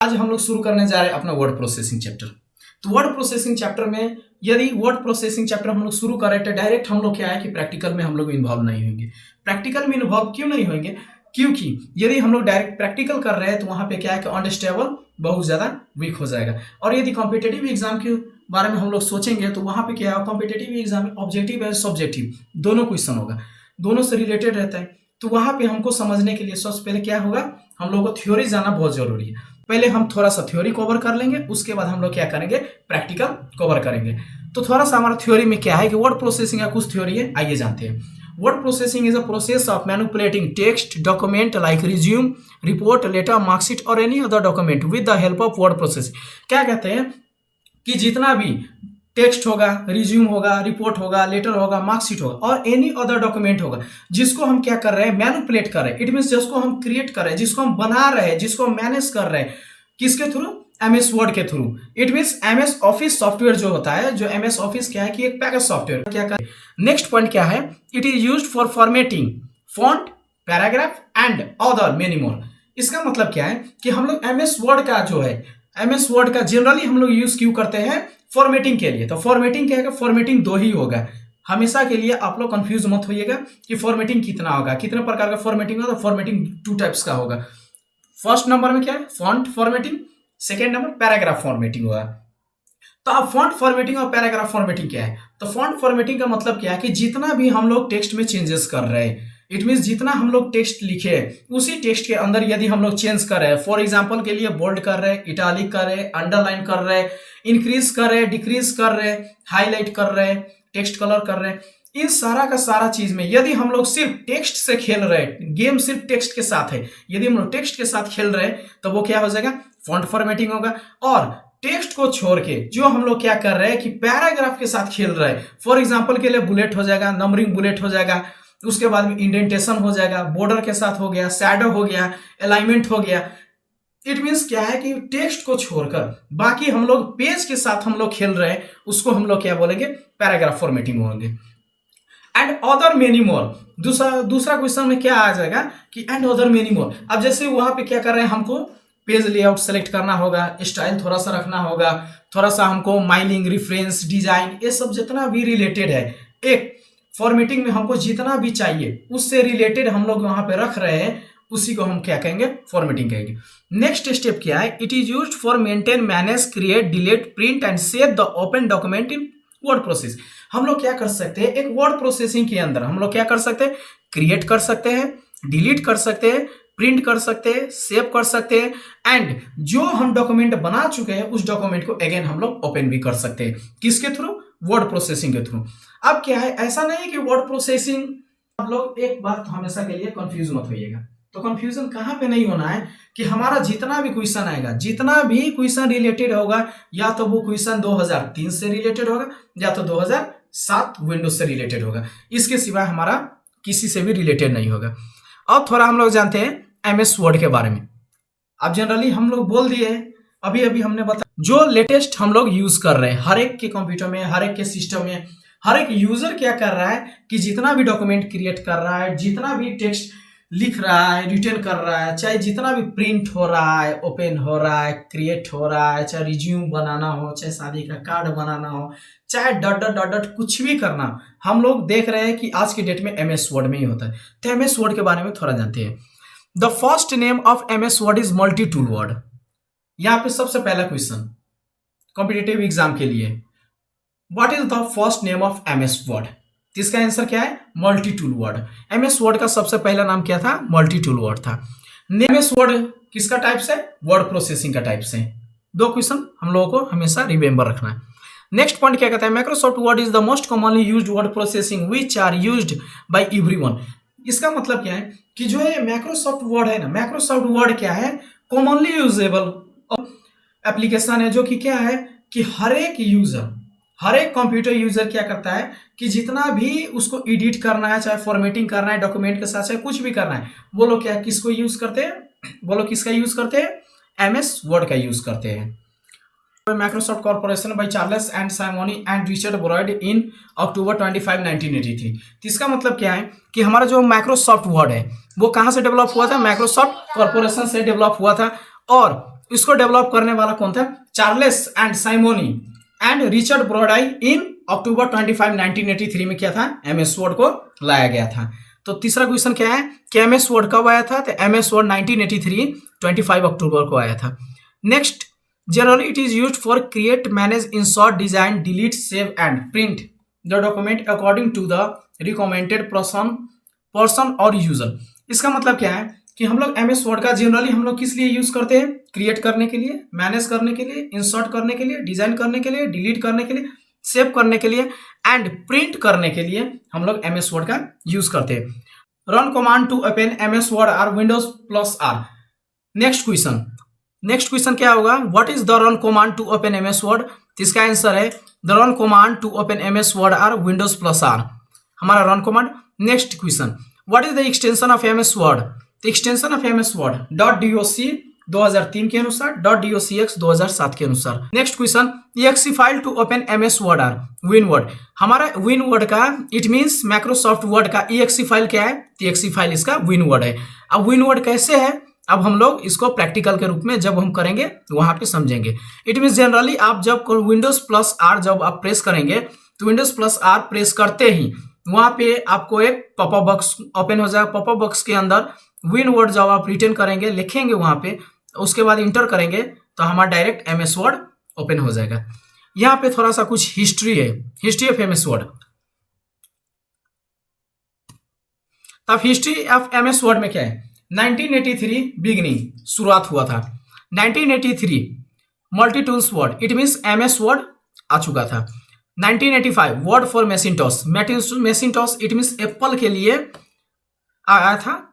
आज हम लोग शुरू करने जा रहे हैं अपना वर्ड प्रोसेसिंग चैप्टर। तो वर्ड प्रोसेसिंग चैप्टर में यदि वर्ड प्रोसेसिंग चैप्टर हम लोग शुरू कर रहे हैं तो डायरेक्ट हम लोग क्या है कि प्रैक्टिकल में हम लोग इन्वॉल्व नहीं होंगे। प्रैक्टिकल में इन्वॉल्व क्यों नहीं होंगे? क्योंकि यदि हम लोग डायरेक्ट प्रैक्टिकल कर रहे हैं तो वहां पे क्या है कि अंडरस्टैंडेबल बहुत ज्यादा वीक हो जाएगा। और यदि कॉम्पिटेटिव एग्जाम के बारे में हम लोग सोचेंगे तो वहां पे क्या है, कॉम्पिटेटिव एग्जाम में ऑब्जेक्टिव एंड सब्जेक्टिव दोनों क्वेश्चन होगा, दोनों से रिलेटेड रहता है। तो वहां पे हमको समझने के लिए सबसे पहले क्या होगा, हम लोगों को थ्योरी जाना बहुत जरूरी है। पहले हम थोड़ा सा थ्योरी कवर कर लेंगे, उसके बाद हम लोग क्या करेंगे, प्रैक्टिकल कवर करेंगे। तो थोड़ा सा हमारा थ्योरी में क्या है कि वर्ड प्रोसेसिंग का कुछ थ्योरी है, आइए जानते हैं। Word processing is a process of manipulating text document like resume, report, letter, marksheet और any other document with the help of word processing. क्या कहते हैं कि जितना भी टेक्स्ट होगा, रिज्यूम होगा, रिपोर्ट होगा, लेटर होगा, मार्कशीट होगा और एनी अदर डॉक्यूमेंट होगा, जिसको हम क्या कर रहे हैं, मैनिपुलेट कर रहे हैं। इट मींस जिसको हम क्रिएट कर रहे हैं, जिसको हम बना रहे हैं, जिसको हम मैनेज कर रहे हैं, किसके थ्रू, एमएस वर्ड के through. It means MS office software जो होता है, जो एमएस ऑफिस क्या है कि एक पैकेज सॉफ्टवेयर क्या कर। नेक्स्ट पॉइंट क्या है, it is used for formatting font, paragraph and other many more. इसका मतलब क्या है कि हम लोग एमएस वर्ड का जो है, एमएस वर्ड का जनरली हम लोग यूज क्यों करते हैं, फॉर्मेटिंग के लिए। तो फॉर्मेटिंग क्या है, फॉर्मेटिंग दो ही होगा हमेशा के लिए। आप लोग कंफ्यूज मत होइएगा कि फॉर्मेटिंग कितना होगा, कितने प्रकार का फॉर्मेटिंग होगा। तो फॉर्मेटिंग 2 टाइप्स का होगा। फर्स्ट नंबर में क्या है, font formatting, second number paragraph formatting होगा। तो अब फॉन्ट फॉर्मेटिंग और पैराग्राफ फॉर्मेटिंग क्या है, तो फॉन्ट फॉर्मेटिंग का मतलब क्या है कि जितना भी हम लोग टेक्स्ट में चेंजेस कर रहे हैं, इट मींस जितना हम लोग टेक्स्ट लिखे उसी टेक्स्ट के अंदर यदि हम लोग चेंज कर रहे हैं, फॉर एग्जांपल के लिए बोल्ड कर रहे हैं, इटालिक कर रहे हैं, अंडरलाइन कर रहे हैं, इंक्रीज कर रहे हैं, डिक्रीज कर रहे हैं, हाईलाइट कर रहे हैं, टेक्स्ट कलर कर रहे हैं, इन सारा का सारा चीज में यदि हम लोग सिर्फ टेक्स्ट से खेल रहे हैं, गेम सिर्फ टेक्स्ट के साथ है, यदि हम लोग टेक्स्ट के साथ खेल रहे हैं तो वो क्या हो जाएगा, फॉन्ट फॉर्मेटिंग होगा। और टेक्स्ट को छोड़ के जो हम लोग क्या कर रहे हैं कि पैराग्राफ के साथ खेल रहे हैं, फॉर एग्जांपल के लिए बुलेट हो जाएगा, नंबरिंग बुलेट हो जाएगा, उसके बाद में इंडेंटेशन हो जाएगा, बॉर्डर के साथ हो गया, शैडो हो गया, अलाइनमेंट हो गया। इट मींस क्या है कि टेक्स्ट को छोड़कर बाकी हम लोग पेज के साथ हम लोग खेल रहे हैं, उसको हम लोग क्या बोलेंगे, पैराग्राफ फॉर्मेटिंग होंगे। एंड अदर मेनी मोर, दूसरा क्वेश्चन में क्या आ जाएगा कि एंड अदर मेनी मोर। अब जैसे वहां पे क्या कर रहे हैं, हमको पेज लेआउट सेलेक्ट करना होगा, स्टाइल थोड़ा सा रखना होगा, थोड़ा सा हमको माइनिंग, रिफरेंस, डिजाइन, ये सब जितना भी रिलेटेड है एक फॉर्मेटिंग में हमको जितना भी चाहिए उससे रिलेटेड हम लोग वहां पे रख रहे हैं, उसी को हम क्या कहेंगे, फॉर्मेटिंग कहेंगे। नेक्स्ट स्टेप क्या है, it is used for maintain, manage, create, delete, print and save the open document in word process. हम लोग क्या कर सकते हैं, एक वर्ड प्रोसेसिंग के अंदर हम लोग क्या कर सकते हैं, क्रिएट कर सकते हैं, डिलीट कर सकते हैं, प्रिंट कर सकते हैं, सेव कर सकते हैं एंड जो हम डॉक्यूमेंट बना चुके हैं उस डॉक्यूमेंट को अगेन हम लोग ओपन भी कर सकते हैं। किसके थ्रू, वर्ड प्रोसेसिंग के थ्रू। अब क्या है, ऐसा नहीं है कि वर्ड प्रोसेसिंग, आप लोग एक बात तो हमेशा के लिए कंफ्यूज मत होइएगा। तो कंफ्यूजन कहां पे नहीं होना है कि हमारा जितना भी क्वेश्चन आएगा, जितना भी क्वेश्चन रिलेटेड होगा, या तो वो क्वेश्चन 2003 से रिलेटेड होगा या तो 2007 विंडोज से रिलेटेड होगा, इसके सिवा हमारा किसी से भी रिलेटेड नहीं होगा। अब थोड़ा हम लोग जानते हैं एमएस वर्ड के बारे में। अब जनरली हम लोग बोल दिए, अभी अभी हमने बताया जो लेटेस्ट हम लोग यूज कर रहे हैं, हर एक के कंप्यूटर में, हर एक के सिस्टम में, हर एक यूजर क्या कर रहा है कि जितना भी डॉक्यूमेंट क्रिएट कर रहा है, जितना भी टेक्स्ट लिख रहा है, रिटर्न कर रहा है, चाहे जितना भी प्रिंट हो रहा है, ओपन हो रहा है, क्रिएट हो रहा है, चाहे रिज्यूम बनाना हो, चाहे शादी का कार्ड बनाना हो, चाहे डॉट डॉट डॉट डॉट कुछ भी करना हो, हम लोग देख रहे हैं कि आज के डेट में एमएस वर्ड में ही होता है। तो एमएस वर्ड के बारे में थोड़ा जानते हैं। The first name of MS word is multi tool word. यहां पे सबसे पहला क्वेश्चन कॉम्पिटिटिव एग्जाम के लिए, what is the first name of MS word. इसका आंसर क्या है, multi tool word. MS word का सबसे पहला नाम क्या था, मल्टी टूल वर्ड था। एमएस वर्ड किसका टाइप से, वर्ड प्रोसेसिंग का टाइप से। 2 क्वेश्चन हम लोगों को हमेशा रिमेंबर रखना है। नेक्स्ट पॉइंट क्या कहता है, Microsoft Word is the most commonly used word processing which are used by everyone. इसका मतलब क्या है कि जो है माइक्रोसॉफ्ट वर्ड है ना, माइक्रोसॉफ्ट वर्ड क्या है, कॉमनली यूजेबल एप्लीकेशन है, जो कि क्या है कि हर एक यूजर, हर एक कंप्यूटर यूजर क्या करता है कि जितना भी उसको एडिट करना है, चाहे फॉर्मेटिंग करना है डॉक्यूमेंट के साथ, चाहे कुछ भी करना है, वो लोग क्या किसको यूज करते हैं, वो लोग किसका यूज करते हैं, एमएस वर्ड का यूज करते हैं। Microsoft Corporation by Charles and Simon and Richard Boyd in October 25, 1983। तो इसका मतलब क्या है कि हमारा जो माइक्रोसॉफ्ट वर्ड है वो कहां से डेवलप हुआ था, माइक्रोसॉफ्ट कॉर्पोरेशन से डेवलप हुआ था। और इसको डेवलप करने वाला कौन था? चार्लेस एंड साइमोनी एंड रिचर्ड ब्रॉडाई इन अक्टूबर 25, 1983 में क्या था? MS वर्ड को लाया गया था। तो तीसरा क्वेश्चन क्या है कि MS वर्ड कब आया था? तो MS वर्ड 1983 25 अक्टूबर को आया था। Next, generally it is used for create, manage, insert, design, delete, save and print the document according to the recommended person और यूजर। इसका मतलब क्या है कि हम लोग MS वर्ड का जनरली हम लोग किस लिए यूज करते हैं? क्रिएट करने के लिए, मैनेज करने के लिए, इंसर्ट करने के लिए, डिजाइन करने के लिए, डिलीट करने के लिए, सेव करने के लिए एंड प्रिंट करने के लिए हम लोग MS वर्ड का यूज करते हैं। Run command to open MS word or Windows+R। Next question क्या होगा? What is the run command to open MS word? इसका आंसर है the run command to open MS word or Windows+R, हमारा run command. Next question, what is the extension of MS word? Extension of MS word .doc 2003 के अनुसार, .docx 2007 के अनुसार। Next question, exe file to open MS word are WinWord, हमारा WinWord का it means Microsoft word का exe file क्या है? exe file इसका WinWord है। अब WinWord कैसे है? अब हम लोग इसको प्रैक्टिकल के रूप में जब हम करेंगे वहां पे समझेंगे। इट मींस जनरली आप जब Windows+R जब आप प्रेस करेंगे तो Windows+R प्रेस करते ही वहां पे आपको एक पॉपअप बॉक्स ओपन हो जाएगा। पॉपअप बॉक्स के अंदर WinWord जब आप रिटर्न करेंगे, लिखेंगे वहां पे, उसके बाद इंटर करेंगे तो हमारा डायरेक्ट MS वर्ड ओपन हो जाएगा। यहाँ पे थोड़ा सा कुछ हिस्ट्री है, हिस्ट्री ऑफ MS वर्ड। अब हिस्ट्री ऑफ MS वर्ड में क्या है? 1983 बिगिनिंग, शुरुआत हुआ था। 1983 multi tools Word, it means MS Word आ चुका था। 1985 Word for Macintosh, Macintosh it means Apple के लिए आया था।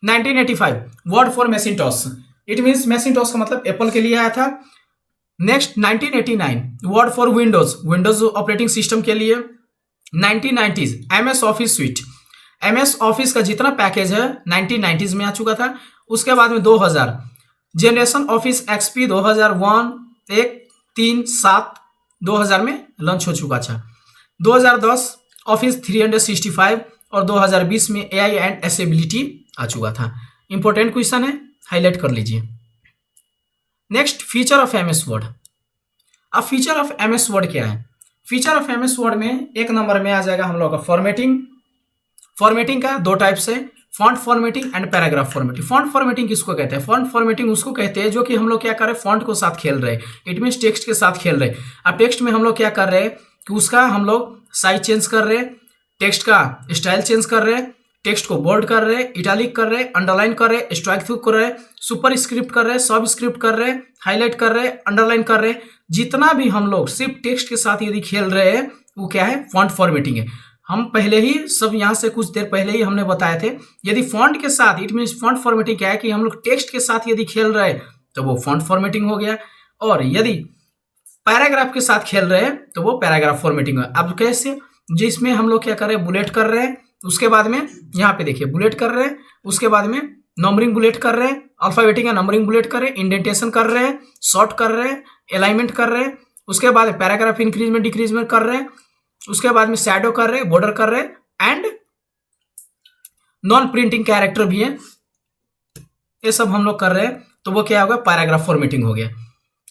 1985 Word for Macintosh, it means Macintosh का मतलब एप्पल के लिए आया था। Next 1989 Word for Windows, Windows operating system के लिए। 1990s MS office sweet, MS office का जितना पैकेज है 1990s में आ चुका था। उसके बाद में 2000 जनरेशन ऑफिस XP 2001 1 3 7 2000 में लॉन्च हो चुका था। 2010 ऑफिस 365 और 2020 में AI एंड एसेबिलिटी आ चुका था। इंपॉर्टेंट क्वेश्चन है, हाईलाइट कर लीजिए। Next, feature of MS Word. अब फीचर ऑफ MS वर्ड क्या है? फीचर ऑफ MS वर्ड में एक नंबर में आ जाएगा हम लोग का फॉर्मेटिंग। फॉर्मेटिंग का दो टाइप से, font formatting and paragraph formatting. Font formatting किसको कहते हैं? फॉन्ट फॉर्मेटिंग उसको कहते हैं जो कि हम लोग क्या कर रहे हैं, फॉन्ट को साथ खेल रहे हैं, इट मीन्स टेक्स्ट के साथ खेल रहे हैं। अब टेक्स्ट में हम लोग क्या कर रहे हैं कि उसका हम लोग साइज चेंज कर रहे हैं, टेक्स्ट का स्टाइल चेंज कर रहे हैं, टेक्स्ट को बोल्ड कर रहे हैं, इटालिक कर रहे हैं, अंडरलाइन कर रहे हैं, स्ट्राइक थ्रू कर रहे हैं, सुपर स्क्रिप्ट कर रहे हैं, सब स्क्रिप्ट कर रहे हैं, हाईलाइट कर रहे हैं, अंडरलाइन कर रहे हैं। जितना भी हम लोग सिर्फ टेक्स्ट के साथ यदि खेल रहे हैं वो क्या है? फॉन्ट फॉर्मेटिंग है। हम पहले ही सब यहाँ से कुछ देर पहले ही हमने बताए थे, यदि फॉन्ट के साथ, इट मीन्स फॉन्ट फॉर्मेटिंग क्या है कि हम लोग टेक्स्ट के साथ यदि खेल रहे हैं तो वो फॉन्ट फॉर्मेटिंग हो गया, और यदि पैराग्राफ के साथ खेल रहे हैं तो वो पैराग्राफ फॉर्मेटिंग है। अब कैसे? जिसमें हम लोग क्या कर रहे हैं, बुलेट कर रहे हैं, उसके बाद में यहाँ पे देखिए बुलेट कर रहे हैं, उसके बाद में नंबरिंग बुलेट कर रहे हैं, अल्फाबेटिक या नंबरिंग बुलेट कर रहे हैं, इंडेंटेशन कर रहे हैं, शॉर्ट कर रहे हैं, अलाइनमेंट कर रहे हैं, उसके बाद पैराग्राफ इंक्रीजमेंट डिक्रीजमेंट कर रहे हैं, उसके बाद में शैडो कर रहे हैं, बॉर्डर कर रहे हैं, एंड नॉन प्रिंटिंग कैरेक्टर भी है, ये सब हम लोग कर रहे हैं। तो वो क्या होगा? पैराग्राफ फॉर्मेटिंग हो गया।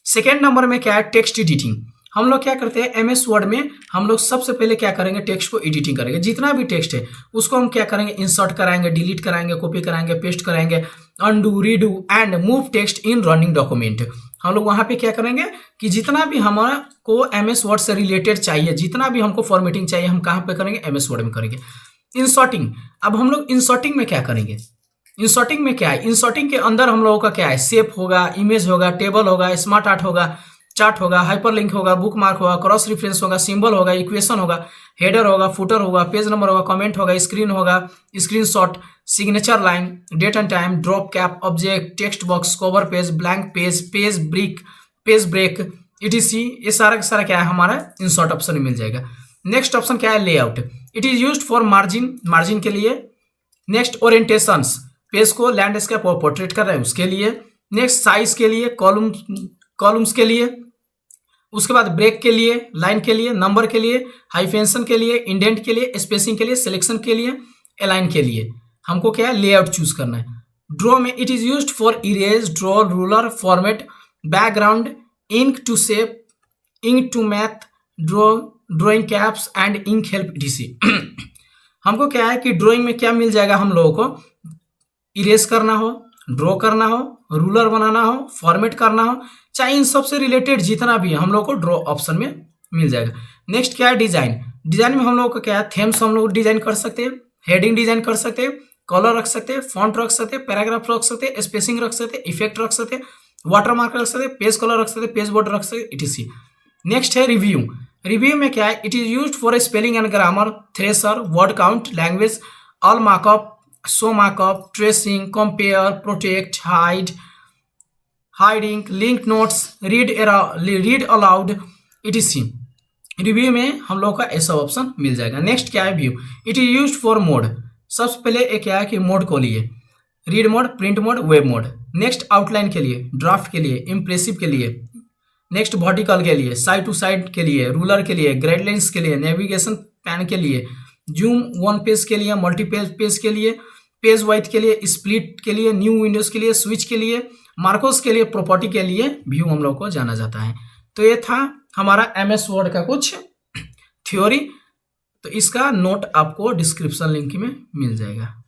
सेकेंड नंबर में क्या है? Text editing. हम लोग क्या करते हैं MS वर्ड में, हम लोग सबसे पहले क्या करेंगे? टेक्स्ट को एडिटिंग करेंगे। जितना भी टेक्स्ट है उसको हम क्या करेंगे? इंसर्ट कराएंगे, डिलीट कराएंगे, कॉपी कराएंगे, पेस्ट कराएंगे, undo, redo and move text in running document. हम लोग वहां पे क्या करेंगे कि जितना भी हमारा को MS वर्ड से रिलेटेड चाहिए, जितना भी हमको फॉर्मेटिंग चाहिए, हम कहाँ पे करेंगे? MS वर्ड में करेंगे। इंसर्टिंग, अब हम लोग इंसर्टिंग में क्या करेंगे? इंसर्टिंग में क्या है? इंसर्टिंग के अंदर हम लोगों का क्या है? शेप होगा, इमेज होगा, टेबल होगा, स्मार्ट आर्ट होगा, चार्ट होगा, हाइपरलिंक होगा, बुक मार्क होगा, क्रॉस रेफरेंस होगा, सिंबल होगा, इक्वेशन होगा, हेडर होगा, फुटर होगा, पेज नंबर होगा, कमेंट होगा, स्क्रीन होगा, screenshot, signature line, date and time, drop cap, object, text box, cover page, blank page, page break, ETC। ये सारा का सारा क्या है? हमारा इंसर्ट ऑप्शन में मिल जाएगा। नेक्स्ट ऑप्शन क्या है? Layout. It is used for margin के लिए। नेक्स्ट ओरिएंटेशंस, पेज को लैंडस्केप और पोर्ट्रेट कर रहे हैं उसके लिए। नेक्स्ट साइज के लिए, कॉलम्स के लिए। उसके बाद ब्रेक के लिए, लाइन के लिए, नंबर के लिए, हाइफेंशन के लिए, इंडेंट के लिए, स्पेसिंग के लिए, सिलेक्शन के लिए, अलाइन के लिए। हमको क्या है? लेआउट चूज करना है। ड्रॉ में it is used for erase, draw, ruler, format, background, ink to shape, ink to math, drawing caps and ink help etc। हमको क्या है कि ड्राइंग में क्या मिल जाएगा हम लोगों को, इरेज करना हो, ड्रॉ करना हो, रूलर बनाना हो, फॉर्मेट करना हो, चाहे इन सब से रिलेटेड जितना भी है हम लोग को ड्रॉ ऑप्शन में मिल जाएगा। नेक्स्ट क्या है, डिजाइन। डिजाइन में हम लोग को क्या है, थेम्स हम लोग डिजाइन कर सकते हैं, हेडिंग डिजाइन कर सकते हैं, कलर रख सकते हैं, फॉन्ट रख सकते हैं, पैराग्राफ रख सकते हैं, स्पेसिंग रख सकते हैं, इफेक्ट रख सकते हैं, वाटर मार्क रख सकते हैं, पेज कलर रख सकते हैं, पेज बॉर्डर रख सकते हैं etc। नेक्स्ट है रिव्यू। रिव्यू में क्या है, it is used for spelling and grammar, thresher, word count, language, all markup, show markup, tracing, compare, protect, hiding, link notes, read aloud etc। Review में हम लोग का ऐसा ऑप्शन मिल जाएगा। नेक्स्ट क्या है, view. It is used for mode. सबसे पहले एक क्या है कि मोड को लिए, read mode, print mode, web mode. Next outline के लिए, ड्राफ्ट के लिए, इम्प्रेसिव के लिए, नेक्स्ट वर्टिकल के लिए, साइड टू साइड के लिए, रूलर के लिए, गाइडलाइंस के लिए, नेविगेशन पैन के लिए, जूम वन पेज के लिए, मल्टी पेज के लिए, पेज वाइज के लिए, स्प्लिट के लिए, न्यू विंडोज के लिए, स्विच के लिए, मार्कोस के लिए, प्रॉपर्टी के लिए व्यू हम लोग को जाना जाता है। तो ये था हमारा MS वर्ड का कुछ थ्योरी। तो इसका नोट आपको डिस्क्रिप्शन लिंक में मिल जाएगा।